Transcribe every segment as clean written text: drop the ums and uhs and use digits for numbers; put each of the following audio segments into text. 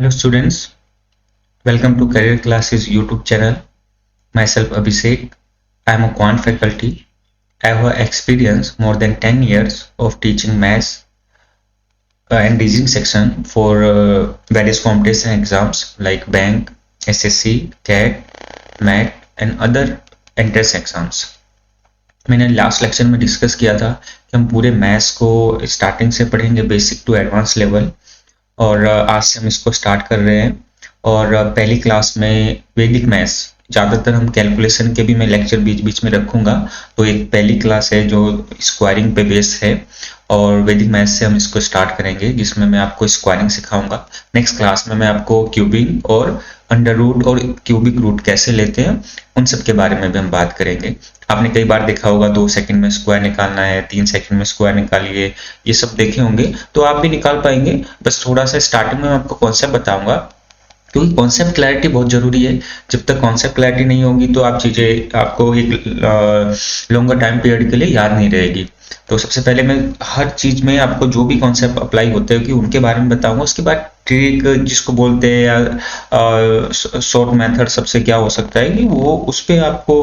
Hello students, welcome to Career Classes YouTube channel. Myself Abhishek, I am a quant faculty. I have experience more than 10 years of teaching maths and reasoning section for various competition exams like bank, SSC, CAT, MAT and other entrance exams. मैंने last lecture में discuss किया था कि हम पूरे maths को starting से पढ़ेंगे बेसिक टू एडवांस लेवल, और आज से हम इसको स्टार्ट कर रहे हैं। और पहली क्लास में वैदिक मैथ्स, ज़्यादातर हम कैलकुलेशन के भी मैं लेक्चर बीच बीच में रखूंगा, तो एक पहली क्लास है जो स्क्वायरिंग पे बेस है और वैदिक मैथ्स से हम इसको स्टार्ट करेंगे, जिसमें मैं आपको स्क्वायरिंग सिखाऊंगा। नेक्स्ट क्लास में मैं आपको क्यूबिंग और अंडर रूट और क्यूबिक रूट कैसे लेते हैं उन सब के बारे में भी हम बात करेंगे। आपने कई बार देखा होगा 2 सेकंड में स्क्वायर निकालना है, 3 सेकंड में स्क्वायर निकालिए, ये सब देखे होंगे, तो आप भी निकाल पाएंगे। बस थोड़ा सा स्टार्टिंग में मैं आपको कॉन्सेप्ट बताऊंगा, क्योंकि कॉन्सेप्ट क्लैरिटी बहुत जरूरी है। जब तक कॉन्सेप्ट क्लैरिटी नहीं होगी तो आप चीजें आपको एक लॉन्गर टाइम पीरियड के लिए याद नहीं रहेगी। तो सबसे पहले मैं हर चीज में आपको जो भी कॉन्सेप्ट अप्लाई होते हैं कि उनके बारे में बताऊंगा। उसके बाद ट्रिक जिसको बोलते हैं या शॉर्ट मेथड सबसे क्या हो सकता है कि वो उस पर आपको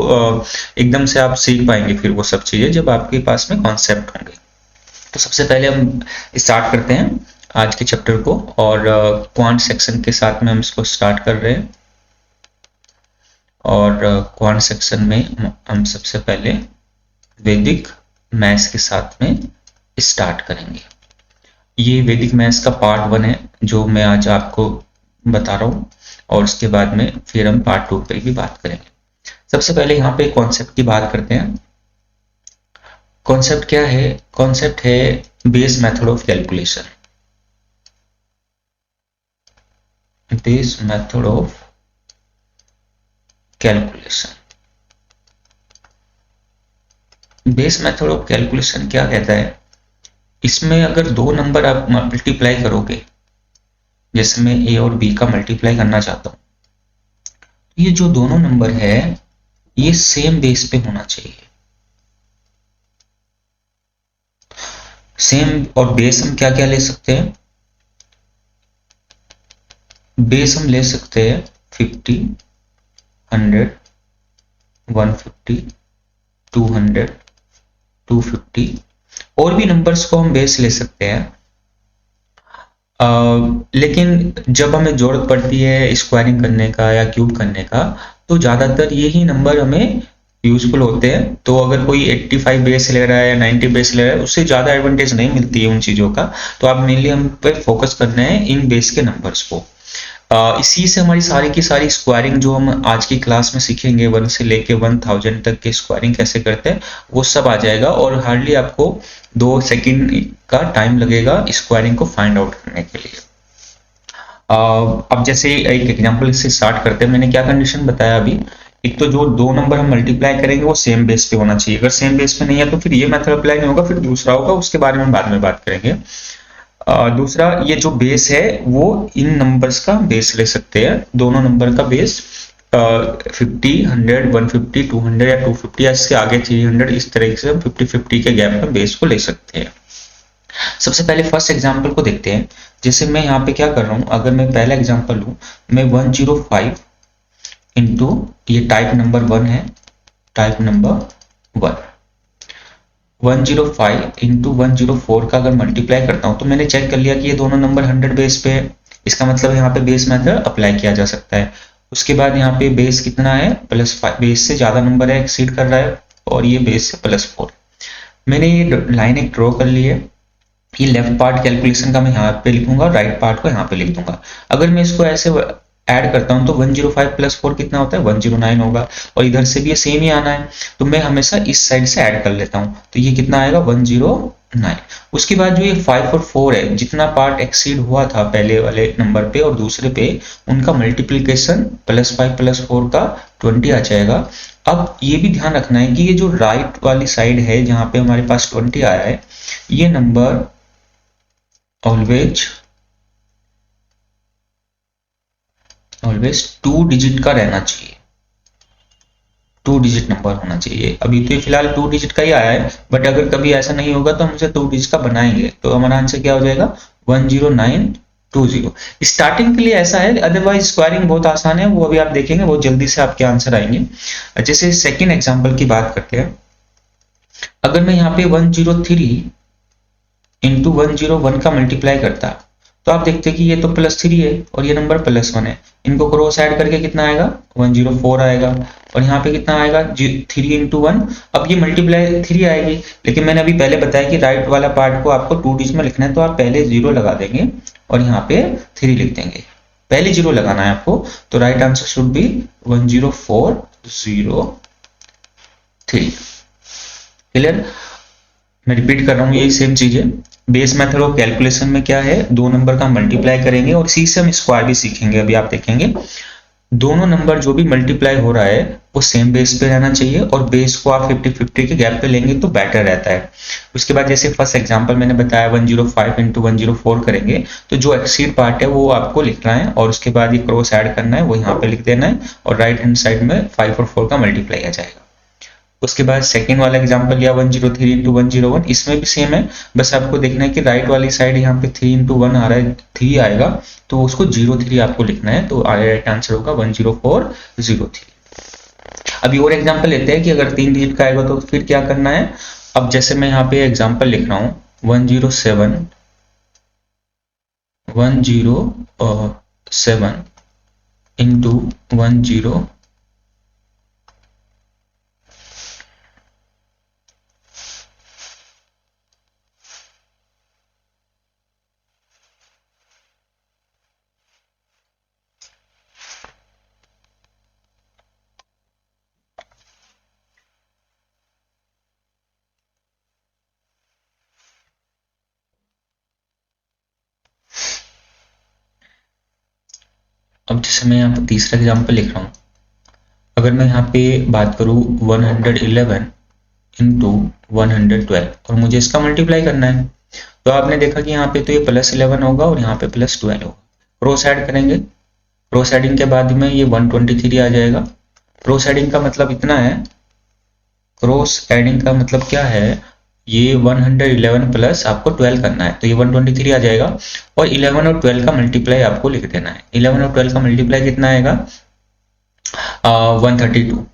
एकदम से आप सीख पाएंगे फिर वो सब चीजें जब आपके पास में कॉन्सेप्ट होंगे। तो सबसे पहले हम स्टार्ट करते हैं आज के चैप्टर को, और क्वांट सेक्शन के साथ में हम इसको स्टार्ट कर रहे हैं। और क्वांट सेक्शन में हम सबसे पहले वैदिक मैथ्स के साथ में स्टार्ट करेंगे। ये वैदिक मैथ्स का पार्ट 1 है जो मैं आज आपको बता रहा हूँ, और उसके बाद में फिर हम पार्ट 2 पे भी बात करेंगे। सबसे पहले यहाँ पे कॉन्सेप्ट की बात करते हैं। कॉन्सेप्ट क्या है? कॉन्सेप्ट है base method of calculation. Base method of calculation. Base method of calculation क्या कहता है? इसमें अगर 2 नंबर आप मल्टीप्लाई करोगे, जैसे मैं ए और बी का मल्टीप्लाई करना चाहता हूं, ये जो दोनों नंबर है ये सेम बेस पे होना चाहिए। सेम, और बेस हम क्या क्या ले सकते हैं? बेस हम ले सकते हैं 50, 100, 150, 200, 250, और भी नंबर्स को हम बेस ले सकते हैं। लेकिन जब हमें जरूरत पड़ती है स्क्वायरिंग करने का या क्यूब करने का, तो ज्यादातर यही नंबर हमें यूजफुल होते हैं। तो अगर कोई 85 बेस ले रहा है या 90 बेस ले रहा है, उससे ज्यादा एडवांटेज नहीं मिलती है उन चीजों का। तो आप मेनली हम पे फोकस करना है इन बेस के नंबर्स को। इसी से हमारी सारी की सारी स्क्वायरिंग जो हम आज की क्लास में सीखेंगे, 1 से लेके 1000 तक की स्क्वायरिंग कैसे करते हैं, वो सब आ जाएगा। और हार्डली आपको 2 सेकंड का टाइम लगेगा स्क्वायरिंग को फाइंड आउट करने के लिए। अब जैसे एक एग्जांपल से स्टार्ट करते हैं। मैंने क्या कंडीशन बताया अभी? एक तो जो 2 नंबर हम मल्टीप्लाई करेंगे वो सेम बेस पे होना चाहिए। अगर सेम बेस पे नहीं है तो फिर ये मेथड अप्लाई नहीं होगा, फिर दूसरा होगा, उसके बारे में बाद में बात करेंगे। दूसरा, ये जो बेस है वो इन नंबर्स का बेस ले सकते हैं, दोनों नंबर का बेस 50, 100, 150, 200 या 250 या इसके आगे 300, इस तरीके से 50-50 के गैप में बेस को ले सकते हैं। सबसे पहले फर्स्ट एग्जांपल को देखते हैं। जैसे मैं यहाँ पे क्या कर रहा हूँ, अगर मैं पहला एग्जांपल लूँ, मैं 105 इंटू, ये टाइप नंबर 1 है, टाइप नंबर 1, 105 इंटू 104 का अगर मल्टीप्लाई करता हूं तो मैंने चेक कर लिया कि ये दोनों नंबर 100 बेस पे है। इसका मतलब यहाँ पे बेस मेथड अप्लाई किया जा सकता है। उसके बाद यहाँ पे बेस कितना है? +5, बेस से ज्यादा नंबर है, एक्सीड कर रहा है, और ये बेस से +4। मैंने ये लाइन एक ड्रॉ कर ली है। ये लेफ्ट पार्ट कैलकुलेशन का मैं यहाँ पे लिखूंगा, राइट पार्ट को यहाँ पे लिख दूंगा। अगर मैं इसको ऐसे ऐड करता हूं तो 105 + 4 कितना होता है? 109 होगा, और इधर से भी ये सेम ही आना है, तो मैं हमेशा इस साइड से ऐड कर लेता हूं। तो ये कितना आएगा? 109। उसके बाद जो ये 5 और 4 है, जितना पार्ट एक्सीड हुआ था पहले वाले नंबर पे और दूसरे पे, उनका मल्टीप्लीकेशन +5 + 4 का 20 आ जाएगा। अब ये भी ध्यान रखना है कि ये जो राइट वाली साइड है जहां पे हमारे पास 20 आया है, ये नंबर ऑलवेज 2 डिजिट का रहना चाहिए, 2 डिजिट नंबर होना चाहिए। अभी तो ये फिलहाल 2 डिजिट का ही आया है, बट अगर कभी ऐसा नहीं होगा तो हम उसे 2 डिजिट का बनाएंगे। तो हमारा आंसर क्या हो जाएगा? 109 20। स्टार्टिंग के लिए ऐसा है, अदरवाइज स्क्वायरिंग बहुत आसान है, वो अभी आप देखेंगे बहुत जल्दी से आपके आंसर आएंगे। जैसे सेकंड एग्जांपल की बात करते हैं, अगर मैं यहाँ पे 103 इंटू 101 का मल्टीप्लाई करता, तो आप देखते हैं कि ये तो +3 है और ये नंबर +1 है, इनको क्रॉस ऐड करके कितना आएगा 104 आएगा, और यहाँ पे कितना आएगा 3 इंटू 1। अब ये मल्टीप्लाई 3 आएगी, लेकिन मैंने अभी पहले बताया कि राइट वाला पार्ट को आपको 2 डिजिट में लिखना है, तो आप पहले 0 लगा देंगे और यहाँ पे 3 लिख देंगे, पहले 0 लगाना है आपको, तो right answer should be 10403। Clear? मैं रिपीट कर रहा हूँ, यही सेम चीज है। बेस मेथड ऑफ कैलकुलेशन में क्या है, दो नंबर का मल्टीप्लाई करेंगे और इसी से हम स्क्वायर भी सीखेंगे। अभी आप देखेंगे दोनों नंबर जो भी मल्टीप्लाई हो रहा है वो सेम बेस पे रहना चाहिए, और बेस को आप 50-50 के गैप पे लेंगे तो बेटर रहता है। उसके बाद जैसे फर्स्ट एग्जांपल मैंने बताया 105 इंटू 104 करेंगे, तो जो एक्सीड पार्ट है वो आपको लिखना है, और उसके बाद ये क्रॉस ऐड करना है, वो यहाँ पे लिख देना है, और राइट हैंड साइड में 5 और 4 का मल्टीप्लाई आ जाएगा। उसके बाद सेकंड वाला एग्जांपल लिया 103 इंटू 101, इसमें भी सेम है, बस आपको देखना है कि राइट वाली साइड यहाँ पे 3 इंटू 1 आ रहा है, 3 आएगा, तो उसको 03 आपको लिखना है, तो राइट आंसर होगा 10403। अभी और एग्जांपल लेते हैं कि अगर 3 डिजिट का आएगा तो फिर क्या करना है। अब जैसे मैं यहाँ पे एग्जांपल लिख रहा हूँ 107 इंटू 10। अब जैसे मैं यहाँ पे तीसरा एग्जांपल लिख रहा हूँ, अगर मैं यहाँ पे बात करूँ 111 इंटू 112 और मुझे इसका मल्टीप्लाई करना है, तो आपने देखा कि यहाँ पे तो ये +11 होगा और यहाँ पे +12 होगा। क्रॉस ऐड करेंगे, क्रॉस एडिंग के बाद में ये 123 आ जाएगा। क्रॉस एडिंग का मतलब इतना है, क्रॉस एडिंग का मतलब क्या है, ये 111 प्लस आपको 12 करना है, तो ये 123 आ जाएगा, और 11 और 12 का मल्टीप्लाई आपको लिख देना है। 11 और 12 का मल्टीप्लाई कितना आएगा 132।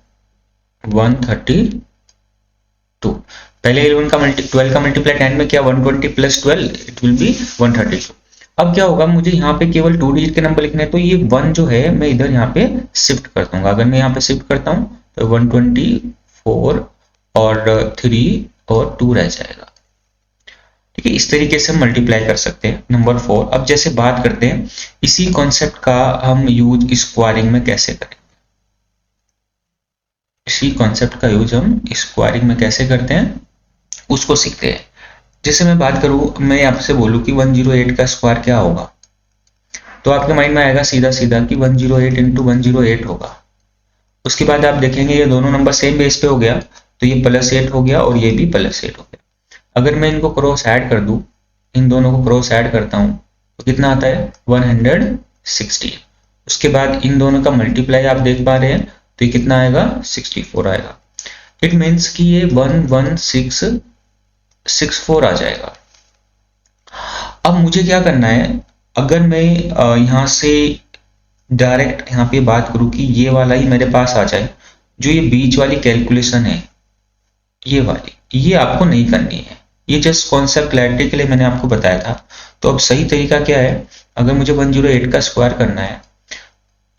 पहले 11 का 12 का मल्टीप्लाई 10 में किया, 120 प्लस 12 इट विल बी 132। अब क्या होगा, मुझे यहाँ पे केवल 2 डिजिट के नंबर लिखने हैं, तो ये 1 जो है मैं इधर यहाँ पे शिफ्ट कर दूंगा। अगर मैं यहाँ पे शिफ्ट करता हूँ तो 124 और 3 और 2 रह जाएगा। ठीक है, इस तरीके से हम मल्टीप्लाई कर सकते हैं। नंबर 4, अब जैसे बात करते हैं इसी कॉन्सेप्ट का हम यूज स्क्वायरिंग में कैसे करें। इसी कॉन्सेप्ट का यूज हम स्क्वायरिंग में कैसे करते हैं उसको सीखते हैं। जैसे मैं बात करूं, मैं आपसे बोलूं कि 108 का स्क्वायर क्या होगा, तो आपके माइंड में आएगा सीधा सीधा कि 108 इंटू 108 होगा। उसके बाद आप देखेंगे ये दोनों नंबर सेम बेस पे हो गया, तो ये +8 हो गया और ये भी +8 हो गया। अगर मैं इनको क्रॉस ऐड कर दूं, इन दोनों को क्रॉस ऐड करता हूं, तो कितना आता है 160। उसके बाद इन दोनों का मल्टीप्लाई आप देख पा रहे हैं, तो ये कितना आएगा 64 आएगा। इट मीन्स कि ये 11664 आ जाएगा। अब मुझे क्या करना है, अगर मैं यहाँ से डायरेक्ट यहाँ पे बात करूं कि ये वाला ही मेरे पास आ जाए, जो ये बीच वाली कैलकुलेशन है ये वाली, ये आपको नहीं करनी है, ये जस्ट कॉन्सेप्ट क्लैरिटी के लिए मैंने आपको बताया था। तो अब सही तरीका क्या है, अगर मुझे 108 का स्क्वायर करना है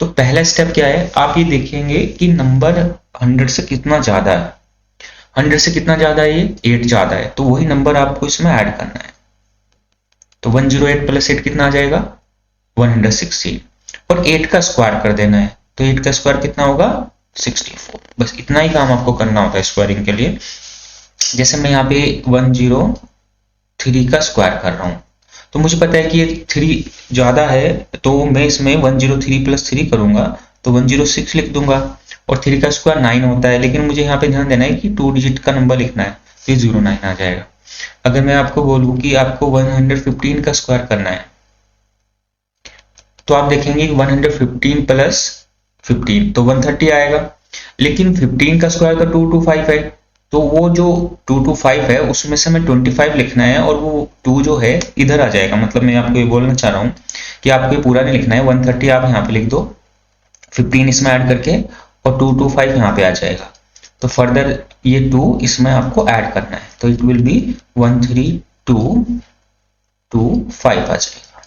तो पहला स्टेप क्या है, आप ये देखेंगे कि नंबर 100 से कितना ज्यादा है। 100 से कितना ज्यादा है, ये 8 ज्यादा है, तो वही नंबर आपको इसमें ऐड करना है। तो 108 प्लस 8 कितना आ जाएगा 116, और 8 का स्क्वायर कर देना है, तो 8 का स्क्वायर कितना होगा 64। बस इतना ही काम आपको करना होता है स्क्वायरिंग के लिए। जैसे मैं यहाँ पे 103 का स्क्वायर कर रहा हूँ, तो मुझे पता है कि ये 3 ज्यादा है, तो मैं इसमें 103 प्लस 3 करूंगा तो 106 लिख दूंगा, और 3 का स्क्वायर 9 होता है, लेकिन मुझे यहाँ पे ध्यान देना है कि 2 डिजिट का नंबर लिखना है, तो ये 09 आ जाएगा। अगर मैं आपको बोलूं कि आपको 115 का स्क्वायर करना है, तो आप देखेंगे 115 प्लस 15 तो 130 आएगा, लेकिन 15 का स्क्वायर तो 225 है, तो वो जो 225 है उसमें से हमें 25 लिखना है, और वो 2 जो है इधर आ जाएगा। मतलब मैं आपको ये बोलना चाह रहा हूँ कि आपको ये पूरा नहीं लिखना है, 130 आप यहाँ पे लिख दो, 15 इसमें ऐड करके, और 225 यहाँ पे आ जाएगा। तो फर्दर ये 2 इसमें आपको ऐड करना है, तो इट विल बी 13225 आ जाएगा।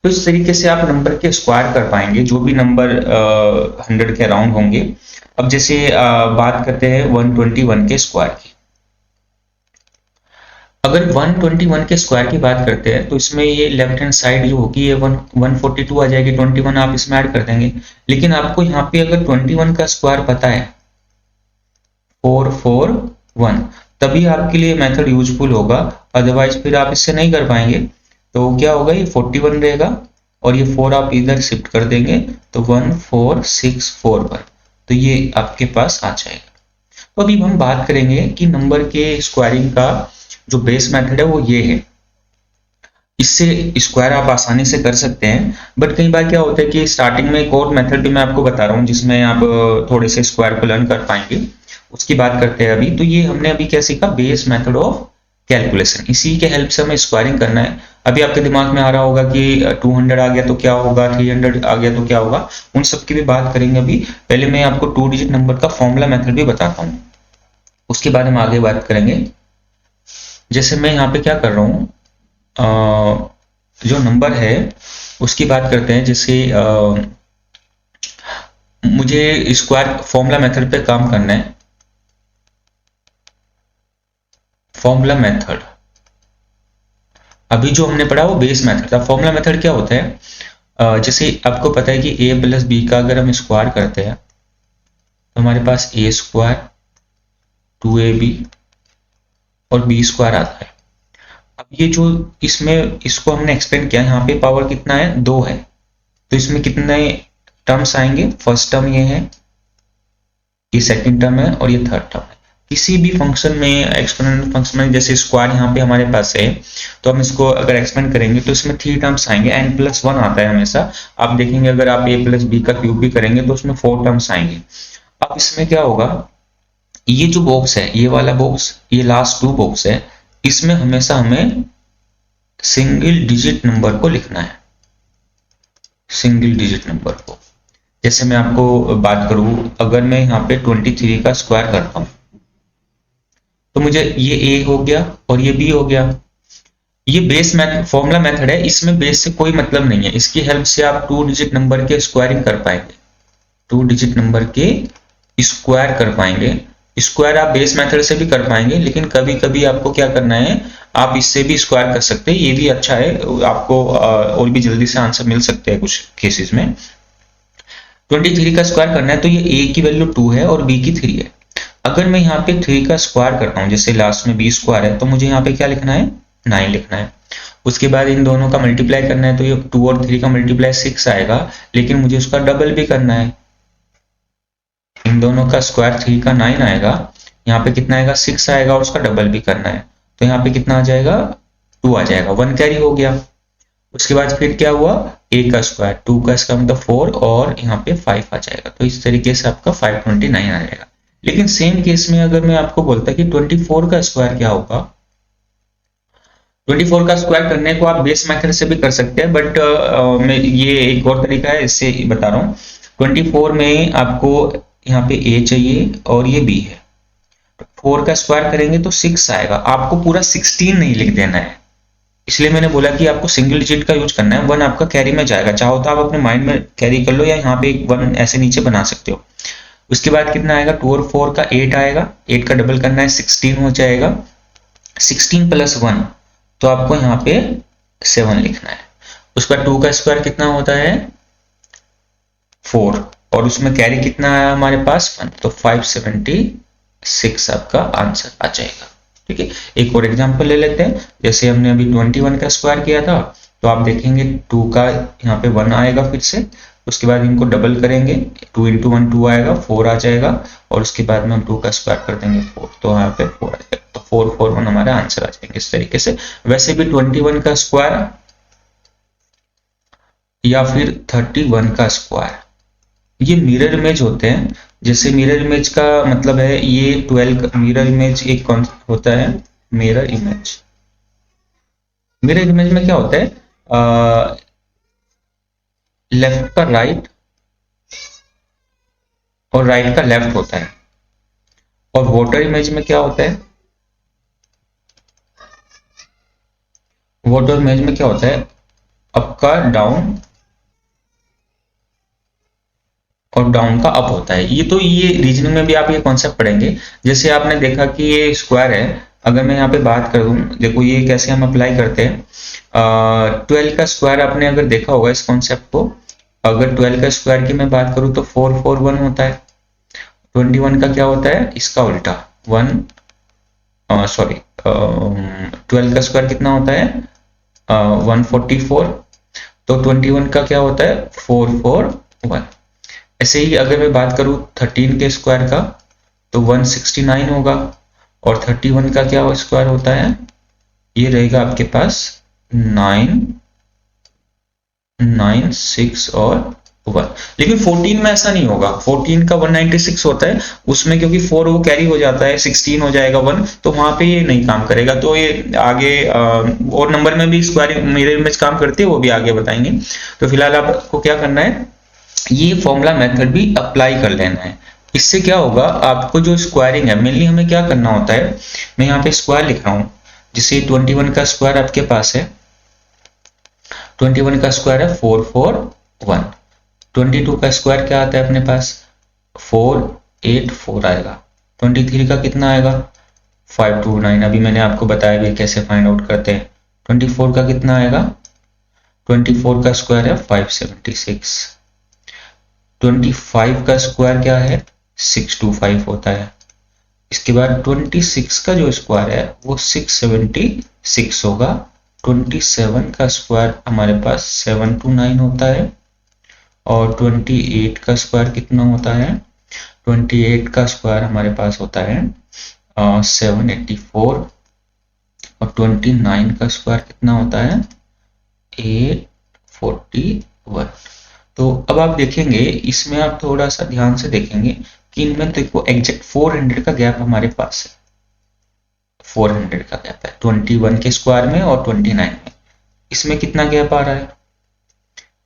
तो इस तरीके से आप नंबर के स्क्वायर कर पाएंगे, जो भी नंबर 100 के अराउंड होंगे। अब जैसे बात करते हैं 121 के स्क्वायर की। अगर 121 के स्क्वायर की बात करते हैं तो इसमें ये लेफ्ट हैंड साइड जो होगी ये 142 आ जाएगी, 21 आप इसमें ऐड कर देंगे। लेकिन आपको यहाँ पे अगर 21 का स्क्वायर पता है 441, तभी आपके लिए मेथड यूजफुल होगा, अदरवाइज फिर आप इससे नहीं कर पाएंगे। तो क्या होगा, ये 41 रहेगा और ये 4 आप इधर शिफ्ट कर देंगे तो 14641, तो ये आपके पास आ जाएगा। तो अभी हम बात करेंगे कि नंबर के स्क्वायरिंग का जो बेस मेथड है वो ये है। इससे स्क्वायर आप आसानी से कर सकते हैं, बट कई बार क्या होता है कि स्टार्टिंग में एक और मेथड भी मैं आपको बता रहा हूँ जिसमें आप थोड़े से स्क्वायर को लर्न कर पाएंगे, उसकी बात करते हैं अभी। तो ये हमने अभी क्या सीखा, बेस मेथड ऑफ कैलकुलेशन, इसी के हेल्प से हमें स्क्वायरिंग करना है। अभी आपके दिमाग में आ रहा होगा कि 200 आ गया तो क्या होगा, 300 आ गया तो क्या होगा, उन सब की भी बात करेंगे अभी। पहले मैं आपको 2 डिजिट नंबर का फॉर्मूला मेथड भी बताता हूँ, उसके बारे में आगे बात करेंगे। जैसे मैं यहाँ पे क्या कर रहा हूँ, जो नंबर है उसकी बात करते हैं। जैसे मुझे स्क्वायर फॉर्मूला मेथड पे काम करना है। फॉर्मूला मेथड अभी जो हमने पढ़ा वो बेस मेथड था। फॉर्मूला मेथड क्या होता है, जैसे आपको पता है कि a प्लस बी का अगर हम स्क्वायर करते हैं तो हमारे पास a स्क्वायर 2ab और b स्क्वायर आता है। अब ये जो इसमें इसको हमने एक्सपेंड किया, यहाँ पे पावर कितना है, 2 है, तो इसमें कितने टर्म्स आएंगे, फर्स्ट टर्म ये है, ये सेकंड टर्म है और ये थर्ड टर्म है। किसी भी फंक्शन में, एक्सपोनेंशियल फंक्शन में, जैसे स्क्वायर यहाँ पे हमारे पास है तो हम इसको अगर एक्सपेंड करेंगे तो इसमें 3 टर्म्स आएंगे, n+1 आता है हमेशा। आप देखेंगे अगर आप a प्लस बी का क्यूब भी करेंगे तो उसमें 4 टर्म्स आएंगे। अब इसमें क्या होगा, ये जो बॉक्स है, ये वाला बॉक्स, ये लास्ट 2 बॉक्स है, इसमें हमेशा हमें सिंगल डिजिट नंबर को लिखना है, सिंगल डिजिट नंबर को। जैसे मैं आपको बात करूं, अगर मैं यहाँ पे 23 का स्क्वायर करता हूं तो मुझे ये a हो गया और ये b हो गया। ये बेस मेथड, फॉर्मूला मेथड है, इसमें बेस से कोई मतलब नहीं है। इसकी हेल्प से आप 2 डिजिट नंबर के स्क्वायरिंग कर पाएंगे, 2 डिजिट नंबर के स्क्वायर कर पाएंगे। स्क्वायर आप बेस मेथड से भी कर पाएंगे, लेकिन कभी कभी आपको क्या करना है, आप इससे भी स्क्वायर कर सकते हैं, ये भी अच्छा है, आपको और भी जल्दी से आंसर मिल सकते हैं कुछ केसेस में। 23 का स्क्वायर करना है तो ये a की वैल्यू 2 है और b की 3 है। अगर मैं यहाँ पे 3 का स्क्वायर करता हूँ, जैसे लास्ट में b स्क्वायर है, तो मुझे यहाँ पे क्या लिखना है, 9 लिखना है। उसके बाद इन दोनों का मल्टीप्लाई करना है, तो ये 2 और 3 का मल्टीप्लाई 6 आएगा, लेकिन मुझे उसका डबल भी करना है। इन दोनों का स्क्वायर 3 का 9 आएगा, यहाँ पे कितना आएगा, 6 आएगा और उसका डबल भी करना है, तो यहाँ पे कितना आ जाएगा, 2 आ जाएगा, 1 कैरी हो गया। उसके बाद फिर क्या हुआ, a का स्क्वायर, 2 का स्क्वायर मतलब 4 और यहाँ पे 5 आ जाएगा। तो इस तरीके से आपका 529 आ जाएगा। लेकिन सेम केस में अगर मैं आपको बोलता कि 24 का स्क्वायर क्या होगा, 24 का स्क्वायर करने को आप बेस मेथड से भी कर सकते हैं, बट मैं ये एक और तरीका है, इससे बता रहा हूँ। 24 में आपको यहाँ पे a चाहिए और ये b है, 4 का स्क्वायर करेंगे तो 6 आएगा। आपको पूरा 16 नहीं लिख देना है, इसलिए मैंने बोला कि आपको सिंगल डिजिट का यूज करना है। 1 आपका कैरी में जाएगा, चाहो तो आप अपने माइंड में कैरी कर लो या यहाँ पे एक 1 ऐसे नीचे बना सकते हो। उसके बाद कितना आएगा, 2 और 4 का 8 आएगा, 8 का डबल करना है, 16 हो जाएगा। 16 प्लस 1 तो आपको यहाँ पे 7 लिखना है। उसका 2 का स्क्वायर कितना होता है, 4, और उसमें कैरी कितना आया हमारे पास, 1, तो 576 आपका आंसर आ जाएगा। ठीक है, एक और एग्जांपल ले लेते हैं। जैसे हमने अभी 21 का स्क्वायर किया था, तो आप देखेंगे 2 का यहाँ पे 1 आएगा फिर से, उसके बाद इनको डबल करेंगे, 2 इंटू 1 2 आएगा, 4 आ जाएगा, और उसके बाद में हम 2 का स्क्वायर कर देंगे 4, तो यहाँ पे 4 आ जाएगा, तो 4 4 1 हमारा आंसर आ जाएंगे इस तरीके से। वैसे भी 21 का स्क्वायर या फिर 31 का स्क्वायर, ये मिरर इमेज होते हैं। जैसे मिरर इमेज का मतलब है, ये 12 मिरर इमेज एक कॉन्सेप्ट होता है। मिरर इमेज, मिरर इमेज में क्या होता है, लेफ्ट का राइट और राइट का लेफ्ट होता है। और वोटर इमेज में क्या होता है, वोटर इमेज में क्या होता है, अप का डाउन और डाउन का अप होता है। ये रीजनिंग में भी आप ये कॉन्सेप्ट पढ़ेंगे। जैसे आपने देखा कि ये स्क्वायर है, अगर मैं यहाँ पे बात करूँ, देखो ये कैसे हम अप्लाई करते हैं। 12 का स्क्वायर आपने अगर देखा होगा इस कॉन्सेप्ट को, अगर 12 का स्क्वायर की मैं बात करूँ तो 441 होता है। 21 का क्या होता है, इसका उल्टा 12 का स्क्वायर कितना होता है, 144। तो 21 का क्या होता है, 441। ऐसे ही अगर मैं बात करूं 13 के स्क्वायर का तो 169 होगा। और 31 का क्या स्क्वायर होता है, ये रहेगा आपके पास 996 और 1। लेकिन 14 में ऐसा नहीं होगा, 14 का 196 होता है, उसमें क्योंकि 4 वो कैरी हो जाता है, 16 हो जाएगा 1, तो वहां पे ये नहीं काम करेगा। तो ये आगे और नंबर में भी स्क्वायर मिरर इमेज काम करती है, वो भी आगे बताएंगे। तो फिलहाल आपको क्या करना है, ये फॉर्मूला मेथड भी अप्लाई कर लेना है। इससे क्या होगा, आपको जो स्क्वायरिंग है, मेनली हमें क्या करना होता है, मैं यहाँ पे स्क्वायर लिख रहा हूं। जैसे 21 का स्क्वायर आपके पास है, 21 का स्क्वायर है 441। 22 का स्क्वायर क्या आता है अपने पास, 484 आएगा। 23 का कितना आएगा, 529। अभी मैंने आपको बताया भी कैसे फाइंड आउट करते हैं। 24 का कितना आएगा, 24 का स्क्वायर है 576। 25 का स्क्वायर क्या है, 625 होता है। इसके बाद 26 का जो स्क्वायर है वो 676 होगा। 27 का स्क्वायर हमारे पास 729 होता है। और 28 का स्क्वायर कितना होता है, 28 का स्क्वायर हमारे पास होता है 784। और 29 का स्क्वायर कितना होता है, 841। तो अब आप देखेंगे, इसमें आप थोड़ा सा ध्यान से देखेंगे कि इनमें देखो एग्जैक्ट 400 का गैप हमारे पास है। 400 का गैप है 21 के स्क्वायर में और 29 में। इसमें कितना गैप आ रहा है,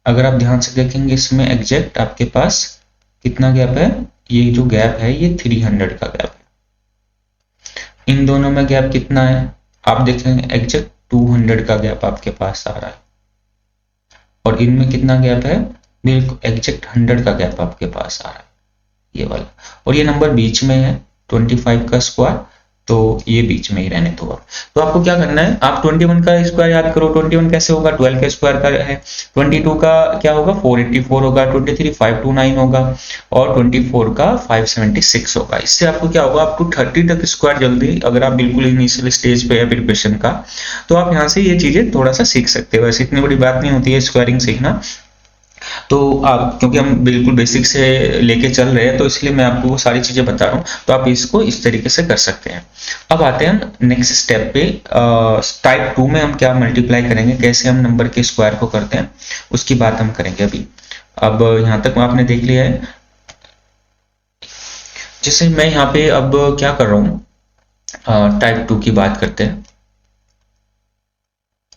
अगर आप ध्यान से देखेंगे इसमें एग्जैक्ट आपके पास कितना गैप है, ये जो गैप है ये 300 का गैप है। इन दोनों में गैप कितना है, आप देखेंगे एग्जैक्ट 200 का गैप आपके पास आ रहा है। और इनमें कितना गैप है, बिल्कुल एग्जैक्ट 100 का गैप आपके पास आ रहा है, ये वाला। और ये नंबर बीच में है 25 का स्क्वायर, तो ये बीच में ही रहने दो। तो आपको क्या करना है, आप 21 का स्क्वायर याद करो। 21 कैसे होगा, 12 का स्क्वायर का है। 22 का क्या होगा, 484 होगा। 23 529 होगा। और 24 का 576 होगा। इससे आपको क्या होगा, आप टू 30 तक स्क्वायर जल्दी, अगर आप बिल्कुल इनिशियल स्टेज पे है प्रिपरेशन का, तो आप यहाँ से ये चीजें थोड़ा सा सीख सकते हो। वैसे इतनी बड़ी बात नहीं होती है स्क्वायरिंग सीखना, तो आप क्योंकि हम बिल्कुल बेसिक से लेके चल रहे हैं, तो इसलिए मैं आपको वो सारी चीजें बता रहा हूँ। तो आप इसको इस तरीके से कर सकते हैं। अब आते हैं नेक्स्ट स्टेप पे। टाइप 2 में हम क्या मल्टीप्लाई करेंगे, कैसे हम नंबर के स्क्वायर को करते हैं, उसकी बात हम करेंगे अभी। अब यहाँ तक आपने देख लिया है। जैसे मैं यहाँ पे अब क्या कर रहा हूँ, टाइप 2 की बात करते हैं।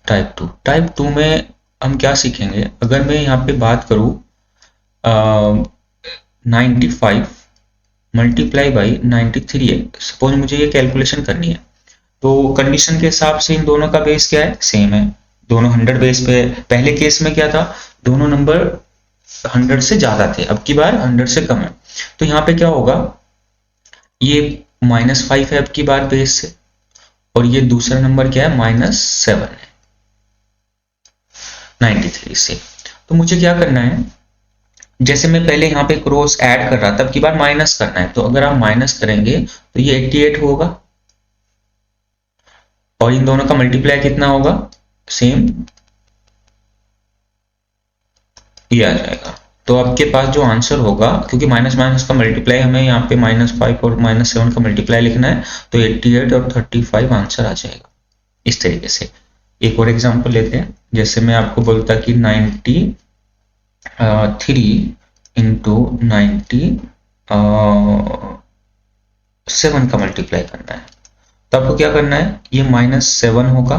टाइप 2 में हम क्या सीखेंगे, अगर मैं यहाँ पे बात करूँ 95 मल्टीप्लाई बाई 93 है, सपोज मुझे ये कैलकुलेशन करनी है। तो कंडीशन के हिसाब से इन दोनों का बेस क्या है, सेम है, दोनों 100 बेस पे है। पहले केस में क्या था, दोनों नंबर 100 से ज्यादा थे, अब की बार 100 से कम है। तो यहाँ पे क्या होगा, ये -5 है अब की बार बेस से, और ये दूसरा नंबर क्या है, -7 है 93 से। तो मुझे क्या करना है, जैसे मैं पहले यहाँ पे क्रॉस ऐड कर रहा था, अब की बार माइनस करना है। तो अगर आप माइनस करेंगे तो ये 88 होगा, और इन दोनों का मल्टीप्लाई कितना होगा, सेम ये आ जाएगा। तो आपके पास जो आंसर होगा, क्योंकि माइनस माइनस का मल्टीप्लाई हमें यहाँ पे -5 और -7 का मल्टीप्लाई लिखना है, तो 88 और 35 आंसर आ जाएगा इस तरीके से। एक और एग्जांपल लेते हैं। जैसे मैं आपको बोलता कि 93 इंटू 97 का मल्टीप्लाई करना है। तो आपको क्या करना है, ये -7 होगा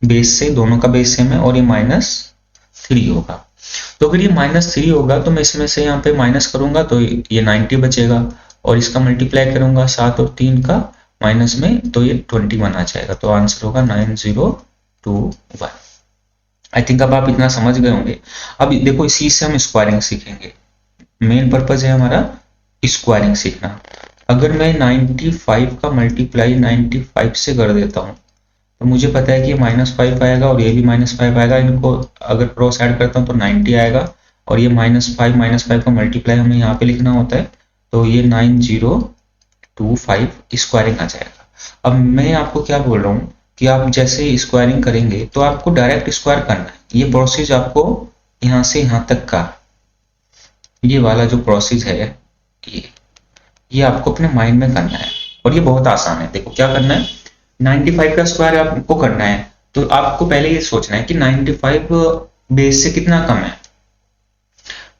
बेस से, दोनों का बेस सेम है, और ये -3 होगा। तो अगर ये -3 होगा तो मैं इसमें से यहाँ पे माइनस करूंगा तो ये 90 बचेगा, और इसका मल्टीप्लाई करूंगा 7 और 3 का माइनस में, तो ये 21 आ जाएगा। तो आंसर होगा 9021। आई थिंक अब आप इतना समझ गए होंगे। अब देखो इसी से हम स्क्वायरिंग सीखेंगे। मेन पर्पज है हमारा स्क्वायरिंग सीखना। अगर मैं 95 का मल्टीप्लाई 95 से कर देता हूँ तो मुझे पता है कि -5 आएगा और ये भी -5 आएगा। इनको अगर क्रॉस ऐड करता हूँ तो 90 आएगा, और ये -5 का मल्टीप्लाई हमें यहाँ पे लिखना होता है, तो ये 9025 स्क्वायरिंग आ जाएगा। अब मैं आपको क्या बोल रहा हूँ कि आप जैसे स्क्वायरिंग करेंगे तो आपको डायरेक्ट स्क्वायर करना है। ये प्रोसेस आपको यहाँ से यहाँ तक का ये वाला जो प्रोसेस है ये आपको अपने माइंड में करना है, और ये बहुत आसान है। देखो क्या करना है, 95 का स्क्वायर आपको करना है तो आपको पहले ये सोचना है कि 95 बेस से कितना कम है।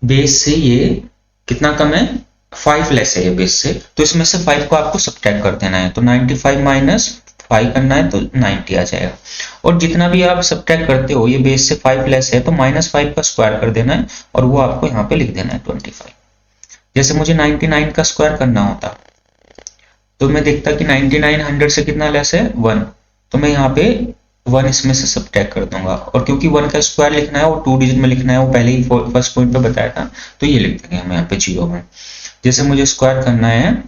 बेस से ये कितना कम है, 5 लेस है ये बेस से, तो इसमें से 5 को आपको सब्ट्रैक्ट कर देना है। तो 95 माइनस 5 करना है तो 90 आ जाएगा। और जितना भी आप सब्ट्रैक्ट करते हो ये बेस से 5 लेस है तो -5 का स्क्वायर कर देना है, और वो आपको यहाँ पे लिख देना है 25। जैसे मुझे 99 का स्क्वायर करना होता तो मैं देखता कि 99 100 से कितना लेस है, 1, तो मैं यहाँ पे 1 इसमें से सब्ट्रैक्ट कर दूंगा। और क्योंकि 1 का स्क्वायर लिखना है और 2 डिजिट में लिखना है, वो पहले ही फर्स्ट पॉइंट पे बताया था, तो ये लिख देंगे हम यहाँ पे 0 में। जैसे मुझे स्क्वायर करना है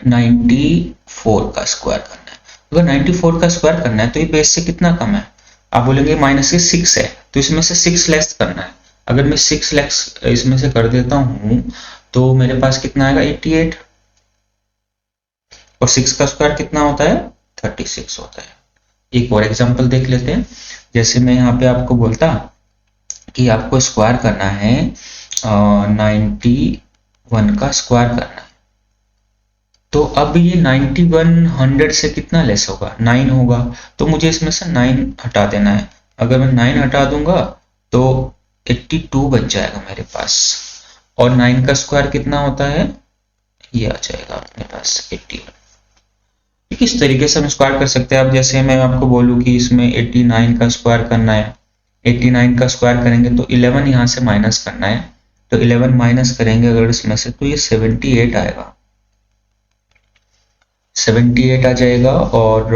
94 का स्क्वायर करना है, अगर 94 का स्क्वायर करना है तो ये बेस से कितना कम है, आप बोलेंगे -6 है, तो इसमें से 6 लेस करना है। अगर मैं 6 लेस इसमें से कर देता हूँ तो मेरे पास कितना आएगा, 88, और 6 का स्क्वायर कितना होता है, 36 होता है। एक और एग्जांपल देख लेते हैं। जैसे मैं यहाँ पे आपको बोलता कि आपको स्क्वायर करना है 91 का स्क्वायर करना है, तो अब ये 91 100 से कितना लेस होगा, 9 होगा, तो मुझे इसमें से 9 हटा देना है। अगर मैं 9 हटा दूंगा तो 82 बच जाएगा मेरे पास, और 9 का स्क्वायर कितना होता है, ये आ जाएगा अपने पास 81। किस तरीके से हम स्क्वायर कर सकते हैं। अब जैसे मैं आपको बोलूं कि इसमें 89 का स्क्वायर करना है, 89 का स्क्वायर करेंगे तो 11 यहाँ से माइनस करना है, तो 11 माइनस करेंगे अगर इसमें से तो ये 78 आएगा, 78 आ जाएगा। और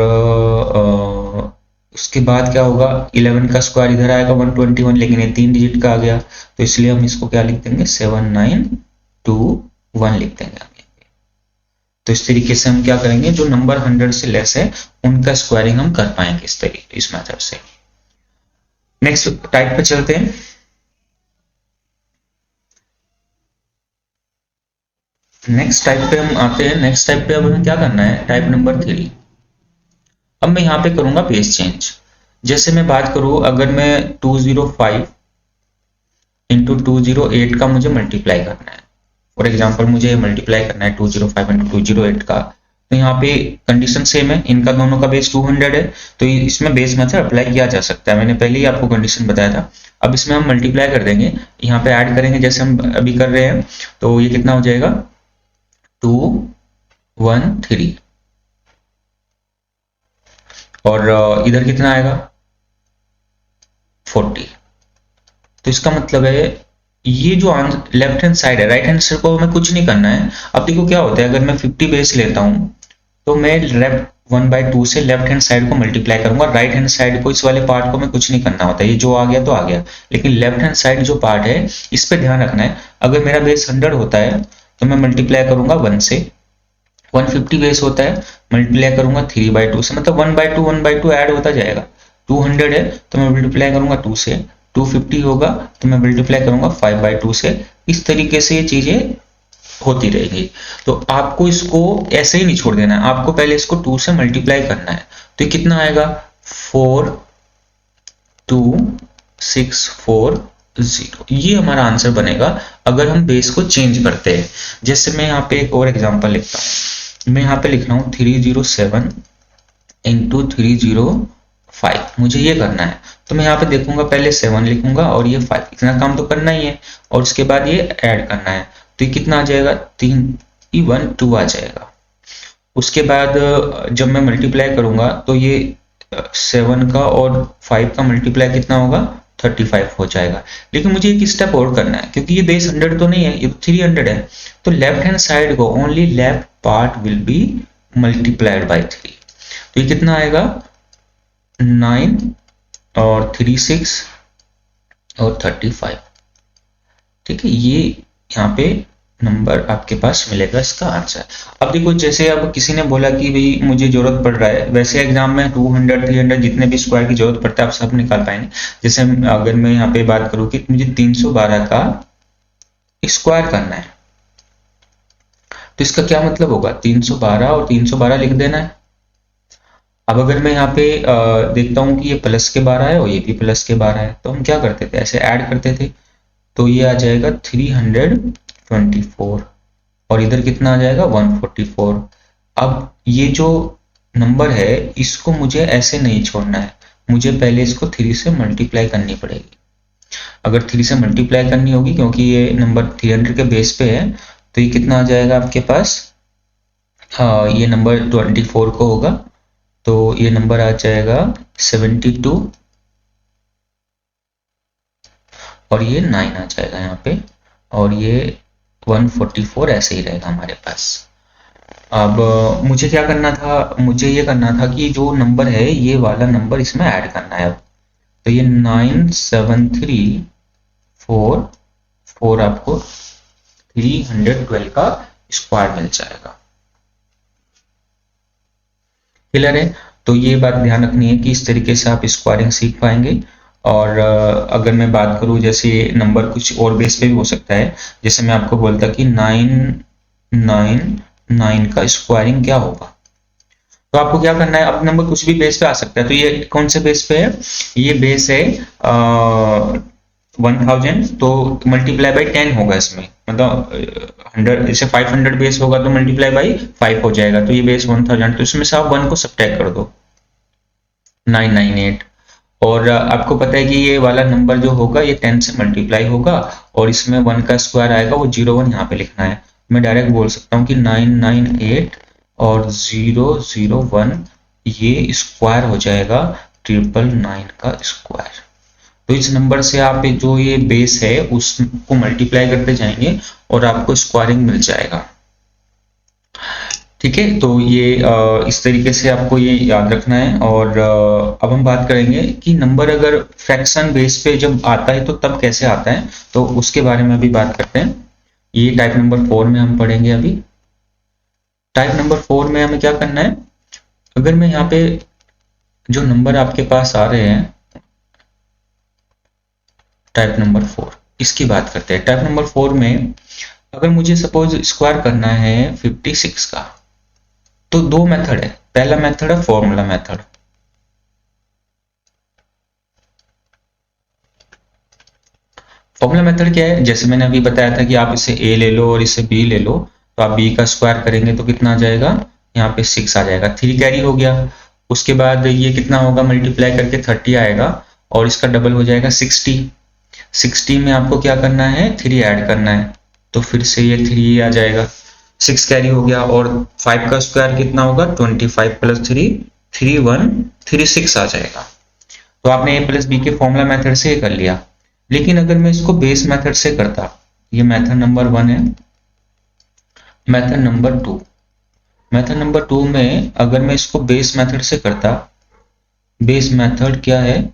उसके बाद क्या होगा, 11 का स्क्वायर इधर आएगा 121, लेकिन ये 3 डिजिट का आ गया, तो इसलिए हम इसको क्या लिख देंगे, 7921 लिख देंगे। तो इस तरीके से हम क्या करेंगे, जो नंबर 100 से लेस है उनका स्क्वायरिंग हम कर पाएंगे इस तरीके, इस मेथड से। नेक्स्ट टाइप पे चलते हैं। नेक्स्ट टाइप पे हम आते हैं। नेक्स्ट टाइप पे अब हमें क्या करना है, टाइप नंबर 3। अब मैं यहाँ पे करूंगा बेस चेंज। जैसे मैं बात करूं, अगर मैं 205 इंटू 208 का मुझे मल्टीप्लाई करना है, फॉर एग्जाम्पल मुझे मल्टीप्लाई करना है 205 इंटू 208 का, तो यहाँ पे कंडीशन सेम है, इनका दोनों का बेस 200 है, तो इसमें बेस मेथड अप्लाई किया जा सकता है। मैंने पहले ही आपको कंडीशन बताया था। अब इसमें हम मल्टीप्लाई कर देंगे, यहाँ पे ऐड करेंगे जैसे हम अभी कर रहे हैं, तो ये कितना हो जाएगा, 213, और इधर कितना आएगा, 40। तो इसका मतलब है ये जो लेफ्ट हैंड साइड है, राइट हैंड साइड को हमें कुछ नहीं करना है। अब देखो क्या होता है, अगर मैं 50 बेस लेता हूं तो मैं 1/2 से लेफ्ट हैंड साइड को मल्टीप्लाई करूंगा, राइट हैंड साइड को, इस वाले पार्ट को मैं कुछ नहीं करना होता, ये जो आ गया तो आ गया। लेकिन लेफ्ट हैंड साइड जो पार्ट है इस पे ध्यान रखना है। अगर मेरा बेस 100 होता है तो मैं मल्टीप्लाई करूंगा 1 से, 150 बेस होता है मल्टीप्लाई करूंगा 3/2 से, मतलब 1/2 ऐड होता जाएगा। 200 है तो मैं मल्टीप्लाई करूंगा 2 से, 250 होगा तो मैं मल्टीप्लाई करूंगा 5/2 से। इस तरीके से ये चीजें होती रहेगी। तो आपको इसको ऐसे ही नहीं छोड़ देना है, आपको पहले इसको 2 से मल्टीप्लाई करना है। तो ये कितना आएगा, 42640, ये हमारा आंसर बनेगा अगर हम बेस को चेंज करते हैं। जैसे मैं यहाँ पे एक और एग्जांपल लिखता हूँ, मैं यहाँ पे लिख रहा हूँ 307 इंटू 305, मुझे ये करना है। तो मैं यहाँ पे देखूंगा, पहले 7 लिखूंगा और ये 5, इतना काम तो करना ही है, और उसके बाद ये ऐड करना है। तो ये कितना आ जाएगा, 312 आ जाएगा। उसके बाद जब मैं मल्टीप्लाई करूंगा तो ये 7 का और 5 का मल्टीप्लाई कितना होगा, 35 हो जाएगा। लेकिन मुझे एक स्टेप और करना है, क्योंकि ये बेस 100 तो नहीं है, ये 300 है, तो लेफ्ट हैंड साइड को only left part will be multiplied by 3। तो ये कितना आएगा 9 और 3 6 और 35। ठीक है, ये यहाँ पे नंबर आपके पास मिलेगा इसका आंसर। अब देखो, जैसे अब किसी ने बोला कि भाई मुझे जरूरत पड़ रहा है, वैसे एग्जाम में 200 300 जितने भी स्क्वायर की जरूरत पड़ता है आप सब निकाल पाएंगे। जैसे अगर मैं यहाँ पे बात करूँ कि मुझे 312 का स्क्वायर करना है, तो इसका क्या मतलब होगा, 312 और 312 लिख देना है। अब अगर मैं यहाँ पे देखता हूँ कि ये प्लस के 12 है और ये भी प्लस के 12 है, तो हम क्या करते थे, ऐसे ऐड करते थे, तो ये आ जाएगा 324 और इधर कितना आ जाएगा 144। अब ये जो नंबर है इसको मुझे ऐसे नहीं छोड़ना है, मुझे पहले इसको 3 से मल्टीप्लाई करनी पड़ेगी। अगर 3 से मल्टीप्लाई करनी होगी, क्योंकि ये नंबर 300 के बेस पे है, तो ये कितना आ जाएगा आपके पास, ये नंबर 24 को होगा, तो ये नंबर आ जाएगा 72 और ये 9 आ जाएगा यहाँ पे, और ये 144 ऐसे ही रहेगा हमारे पास। अब मुझे क्या करना था, मुझे ये करना था कि जो नंबर है ये वाला नंबर इसमें ऐड करना है। अब तो ये 9734 आपको 312 का स्क्वायर मिल जाएगा। क्लियर है? तो ये बात ध्यान रखनी है कि इस तरीके से आप स्क्वायरिंग सीख पाएंगे। और अगर मैं बात करूं, जैसे नंबर कुछ और बेस पे भी हो सकता है, जैसे मैं आपको बोलता कि 999 का स्क्वायरिंग क्या होगा, तो आपको क्या करना है, अब नंबर कुछ भी बेस पे आ सकता है। तो ये कौन से बेस पे है, ये बेस है 1000, तो मल्टीप्लाई बाई 10 होगा इसमें, मतलब 100 जैसे 500 बेस होगा तो मल्टीप्लाई बाई 5 हो जाएगा, तो ये बेस 1000, तो इसमें से आप 1 को सब्ट्रैक्ट कर दो, 998। और आपको पता है कि ये वाला नंबर जो होगा ये 10 से मल्टीप्लाई होगा, और इसमें 1 का स्क्वायर आएगा, वो 01 यहाँ पे लिखना है। मैं डायरेक्ट बोल सकता हूँ कि 998 और 001 ये स्क्वायर हो जाएगा 999 का स्क्वायर। तो इस नंबर से आप जो ये बेस है उसको मल्टीप्लाई करते जाएंगे और आपको स्क्वायरिंग मिल जाएगा। ठीक है, तो ये इस तरीके से आपको ये याद रखना है। और अब हम बात करेंगे कि नंबर अगर फ्रैक्शन बेस पे जब आता है तो तब कैसे आता है, तो उसके बारे में अभी बात करते हैं। ये टाइप नंबर 4 में हम पढ़ेंगे। अभी टाइप नंबर 4 में हमें क्या करना है, अगर मैं यहाँ पे जो नंबर आपके पास आ रहे हैं टाइप नंबर 4, इसकी बात करते हैं। टाइप नंबर 4 में अगर मुझे सपोज स्क्वायर करना है 56 का, तो दो मेथड है। पहला मेथड है फॉर्मूला मेथड। फॉर्मूला मेथड क्या है, जैसे मैंने अभी बताया था कि आप इसे a ले लो और इसे b ले लो, तो आप b का स्क्वायर करेंगे तो कितना आ जाएगा, यहाँ पे 6 आ जाएगा, 3 कैरी हो गया। उसके बाद ये कितना होगा, मल्टीप्लाई करके 30 आएगा और इसका डबल हो जाएगा 60। 60 में आपको क्या करना है, 3 ऐड करना है, तो फिर से ये 3 आ जाएगा, 6 कैरी हो गया। और 5 का स्क्वायर कितना होगा, 25 प्लस 3 3136 आ जाएगा। तो आपने a प्लस बी के फॉर्मूला मेथड से कर लिया। लेकिन अगर मैं इसको बेस मेथड से करता, ये मेथड नंबर 1 है। मेथड नंबर 2, मेथड नंबर 2 में अगर मैं इसको बेस मेथड से करता, बेस मेथड क्या है,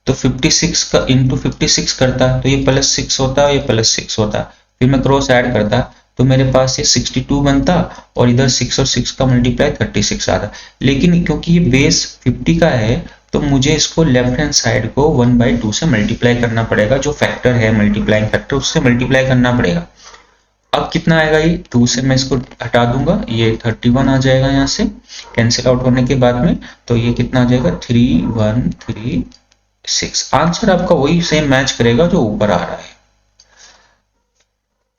तो 56 का इंटू 56 करता, तो ये प्लस 6 होता, ये प्लस 6 होता, फिर मैं क्रॉस ऐड करता, तो मेरे पास ये 62 बनता और इधर 6 और 6 का मल्टीप्लाई 36 आता। लेकिन क्योंकि ये बेस 50 का है, तो मुझे इसको लेफ्ट हैंड साइड को 1/2 से मल्टीप्लाई करना पड़ेगा, जो फैक्टर है मल्टीप्लाइंग फैक्टर, उससे मल्टीप्लाई करना पड़ेगा। अब कितना आएगा, ये 2 से मैं इसको हटा दूंगा, ये 31 आ जाएगा यहाँ से कैंसिल आउट होने के बाद में, तो ये कितना आ जाएगा 3136। आंसर आपका वही सेम मैच करेगा जो ऊपर आ रहा है।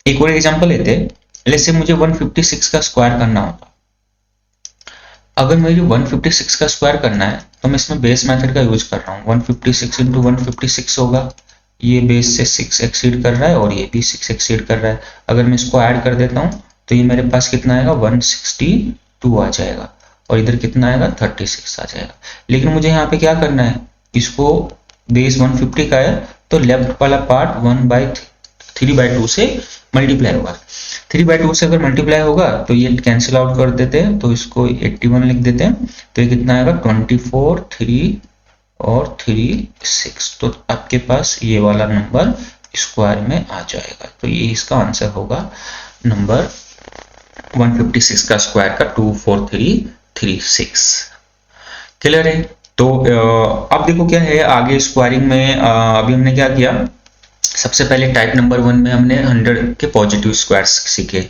एक और एग्जांपल लेते हैं, जैसे मुझे 156 का स्क्वायर करना होता। अगर मुझे 156 का स्क्वायर करना है तो मैं इसमें बेस मेथड का यूज कर रहा हूँ। 156 इंटू 156 होगा, ये बेस से 6 एक्सीड कर रहा है और ये भी 6 एक्सीड कर रहा है। अगर मैं इसको ऐड कर देता हूँ तो ये मेरे पास कितना आएगा, 162 आ जाएगा और इधर कितना आएगा, 36 आ जाएगा। लेकिन मुझे यहाँ पे क्या करना है, इसको बेस 150 का है तो लेफ्ट वाला पार्ट 1/3/2 से मल्टीप्लाई होगा। 3/2 से अगर मल्टीप्लाई होगा तो ये कैंसिल आउट कर देते हैं, तो इसको 81 लिख देते हैं। तो ये कितना आएगा 24, 3 और 3 6। तो आपके पास ये वाला नंबर स्क्वायर में आ जाएगा। तो ये इसका आंसर होगा नंबर 156 का स्क्वायर का 24336। क्लियर है? तो अब देखो क्या है आगे स्क्वायरिंग में। अभी हमने क्या किया, सबसे पहले टाइप नंबर 1 में हमने 100 के पॉजिटिव स्क्वायर्स सीखे।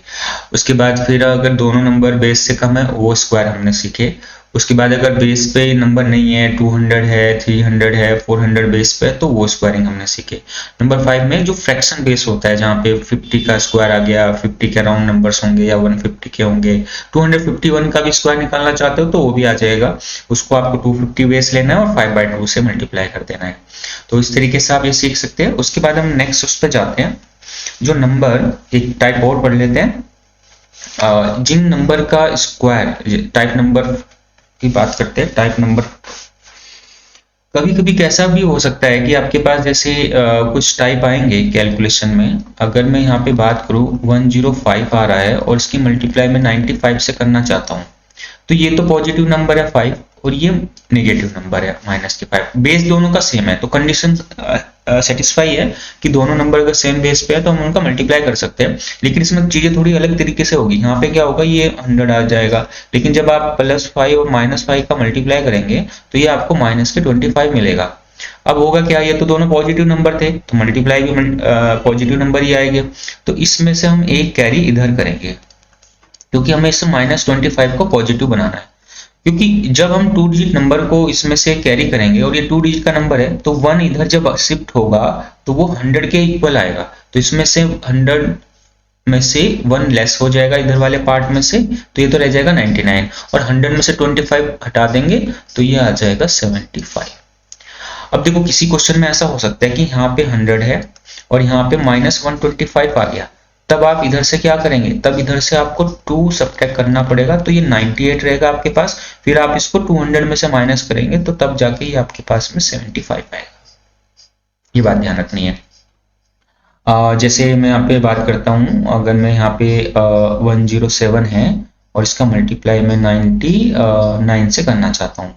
उसके बाद फिर अगर दोनों नंबर बेस से कम है वो स्क्वायर हमने सीखे। उसके बाद अगर बेस पे नंबर नहीं है, 200 है, 300 है, 400 बेस पे तो वो स्क्वायरिंग हमने सीखे। नंबर 5 में जो फ्रैक्शन बेस होता है जहाँ पे 50 का स्क्वायर आ गया, 50 के राउंड नंबर्स होंगे या 150 के होंगे, 251 का भी स्क्वायर निकालना चाहते हो तो वो भी आ जाएगा। उसको आपको 250 बेस लेना है और 5/2 से मल्टीप्लाई कर देना है। तो इस तरीके से आप ये सीख सकते हैं। उसके बाद हम नेक्स्ट उस पर जाते हैं, जो नंबर एक टाइप और पढ़ लेते हैं। जिन नंबर का स्क्वायर, टाइप नंबर की बात करते हैं। टाइप नंबर कभी कभी कैसा भी हो सकता है कि आपके पास जैसे कुछ टाइप आएंगे कैलकुलेशन में। अगर मैं यहाँ पे बात करूँ 105 आ रहा है और इसकी मल्टीप्लाई में 95 से करना चाहता हूँ, तो ये तो पॉजिटिव नंबर है 5 और ये नेगेटिव नंबर है -5। बेस दोनों का सेम है तो कंडीशन सेटिस्फाई है कि दोनों नंबर अगर सेम बेस पे है तो हम उनका मल्टीप्लाई कर सकते हैं। लेकिन इसमें चीजें थोड़ी अलग तरीके से होगी। यहाँ पे क्या होगा, ये 100 आ जाएगा, लेकिन जब आप +5 और -5 का मल्टीप्लाई करेंगे तो ये आपको -25 मिलेगा। अब होगा क्या, ये तो दोनों पॉजिटिव नंबर थे तो मल्टीप्लाई भी पॉजिटिव नंबर ही आएंगे। तो इसमें से हम एक कैरी इधर करेंगे क्योंकि हमें इस -25 को पॉजिटिव बनाना है। क्योंकि जब हम 2 डिजिट नंबर को इसमें से कैरी करेंगे और ये 2 डिजिट का नंबर है तो 1 इधर जब शिफ्ट होगा तो वो 100 के इक्वल आएगा। तो इसमें से 100 में से 1 लेस हो जाएगा इधर वाले पार्ट में से, तो ये तो रह जाएगा 99 और 100 में से 25 हटा देंगे तो ये आ जाएगा 75। अब देखो किसी क्वेश्चन में ऐसा हो सकता है कि यहाँ पे 100 है और यहाँ पे -125 आ गया, तब आप इधर से क्या करेंगे, तब इधर से आपको 2 सब्ट्रैक्ट करना पड़ेगा तो ये 98 रहेगा आपके पास। फिर आप इसको 200 में से माइनस करेंगे तो तब जाके ये आपके पास में 75 आएगा। ये बात ध्यान रखनी है। जैसे मैं यहाँ पे बात करता हूँ, अगर मैं यहाँ पे 107 है और इसका मल्टीप्लाई मैं 99 से करना चाहता हूँ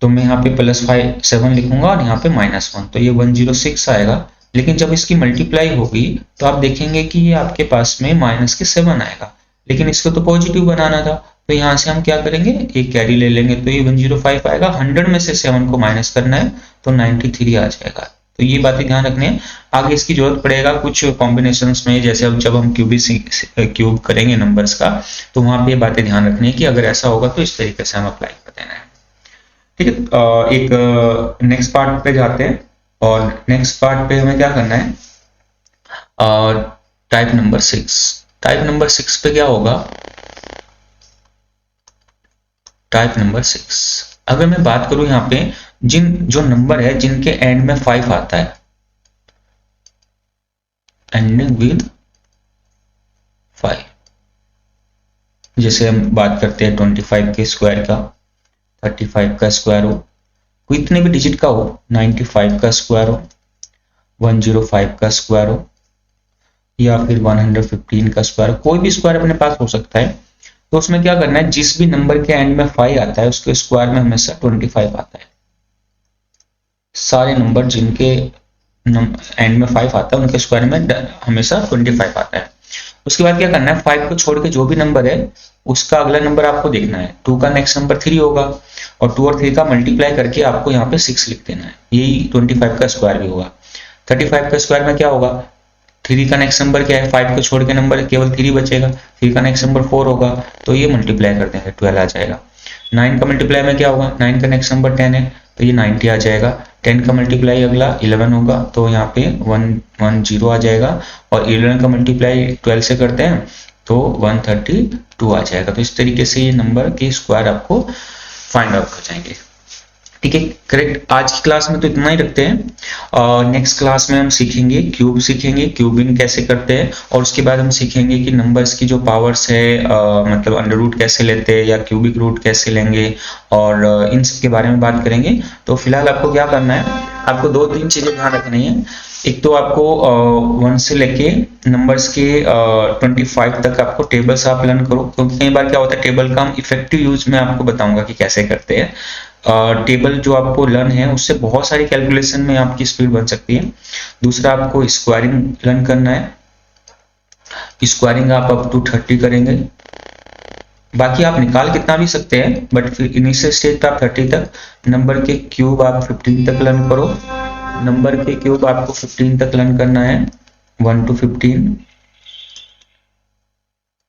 तो मैं यहाँ पे +7 लिखूंगा और यहाँ पे -1 तो ये 106 आएगा। लेकिन जब इसकी मल्टीप्लाई होगी तो आप देखेंगे कि ये आपके पास में -7 आएगा, लेकिन इसको तो पॉजिटिव बनाना था तो यहाँ से हम क्या करेंगे, एक कैरी ले लेंगे तो ये 105 आएगा। 100 में से 7 को माइनस करना है तो 93 आ जाएगा। तो ये बातें ध्यान रखनी है। आगे इसकी जरूरत पड़ेगा कुछ कॉम्बिनेशंस में, जैसे अब जब हम क्यूब करेंगे नंबर्स का तो वहां पे ये बातें ध्यान रखनी है कि अगर ऐसा होगा तो इस तरीके से हम अप्लाई कर देना है। ठीक है, एक नेक्स्ट पार्ट पे जाते हैं और नेक्स्ट पार्ट पे हमें क्या करना है, टाइप नंबर 6। टाइप नंबर 6 पे क्या होगा, टाइप नंबर 6 अगर मैं बात करूं यहाँ पे जो नंबर है जिनके एंड में 5 आता है, एंडिंग विद 5, जैसे हम बात करते हैं 25 के स्क्वायर का, 35 का स्क्वायर हो, इतने भी डिजिट का हो, 95 का स्क्वायर हो, 105 का स्क्वायर हो या फिर 115 का स्क्वायर, कोई भी स्क्वायर अपने पास हो सकता है। तो उसमें क्या करना है, जिस भी नंबर के एंड में 5 आता है उसके स्क्वायर में हमेशा 25 आता है। सारे नंबर जिनके एंड में 5 आता है उनके स्क्वायर में हमेशा 25 आता है। उसके बाद क्या करना है, 5 को छोड़ के जो भी नंबर है उसका अगला नंबर आपको देखना है। 2 का नेक्स्ट नंबर 3 होगा और 2 और 3 का मल्टीप्लाई करके आपको यहाँ पे 6 लिख देना है। यही 25 का स्क्वायर भी होगा। 35 का स्क्वायर में क्या होगा, 3 का नेक्स्ट नंबर क्या है, 5 को छोड़ के नंबर केवल 3 बचेगा, 3 का नेक्स्ट नंबर 4 होगा तो ये मल्टीप्लाई कर देंगे 12 आ जाएगा। 9 का मल्टीप्लाई में क्या होगा, 9 का नेक्स्ट नंबर 10 है तो ये 90 आ जाएगा। 10 का मल्टीप्लाई अगला 11 होगा तो यहाँ पे 110 आ जाएगा और 11 का मल्टीप्लाई 12 से करते हैं तो 132 आ जाएगा। तो इस तरीके से ये नंबर के स्क्वायर आपको फाइंड आउट हो जाएंगे। ठीक है, करेक्ट। आज की क्लास में तो इतना ही रखते हैं और नेक्स्ट क्लास में हम सीखेंगे क्यूब, सीखेंगे क्यूबिंग कैसे करते हैं, और उसके बाद हम सीखेंगे कि नंबर्स की जो पावर्स है मतलब अंडर रूट कैसे लेते हैं या क्यूबिक रूट कैसे लेंगे, और इन सब के बारे में बात करेंगे। तो फिलहाल आपको क्या करना है, आपको दो तीन चीजें ध्यान रखनी है। एक तो आपको 1 से लेके नंबर्स के 25 तक आपको टेबल्स आप लर्न करो, क्योंकि कई बार क्या होता है टेबल का हम इफेक्टिव यूज में आपको बताऊंगा कि कैसे करते हैं। टेबल जो आपको लर्न है उससे बहुत सारी कैलकुलेशन में आपकी स्पीड बन सकती है। दूसरा आपको स्क्वायरिंग लर्न करना है, स्क्वायरिंग आप अप टू 30 करेंगे, बाकी आप निकाल कितना भी सकते हैं, बट फिर इनिशियल स्टेज पे आप 30 तक। नंबर के क्यूब आप 15 तक लर्न करो, नंबर के क्यूब आपको 15 तक लर्न करना है, 1 to 15,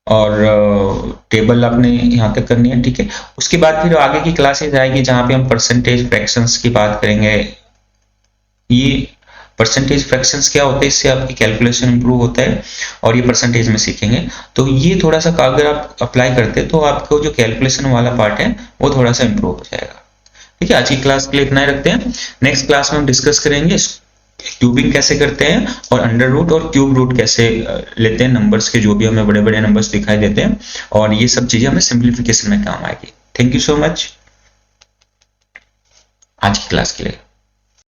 और टेबल आपने यहाँ तक करनी है, ठीक है। उसके बाद फिर आगे की क्लासेस आएगी जहाँ पे हम परसेंटेज फ्रैक्शंस की बात करेंगे। ये परसेंटेज फ्रैक्शंस क्या होते हैं, इससे आपकी कैलकुलेशन इंप्रूव होता है और ये परसेंटेज में सीखेंगे। तो ये थोड़ा सा अगर आप अप्लाई करते हैं तो आपको जो कैलकुलेशन वाला पार्ट है वो थोड़ा सा इंप्रूव हो जाएगा। ठीक है, आज की क्लास के लिए इतना ही रखते हैं। नेक्स्ट क्लास में हम डिस्कस करेंगे क्यूबिंग कैसे करते हैं और अंडर रूट और क्यूब रूट कैसे लेते हैं नंबर्स के, जो भी हमें बड़े बड़े नंबर्स दिखाई देते हैं, और ये सब चीजें हमें सिंप्लीफिकेशन में काम आएगी। थैंक यू सो मच आज की क्लास के लिए।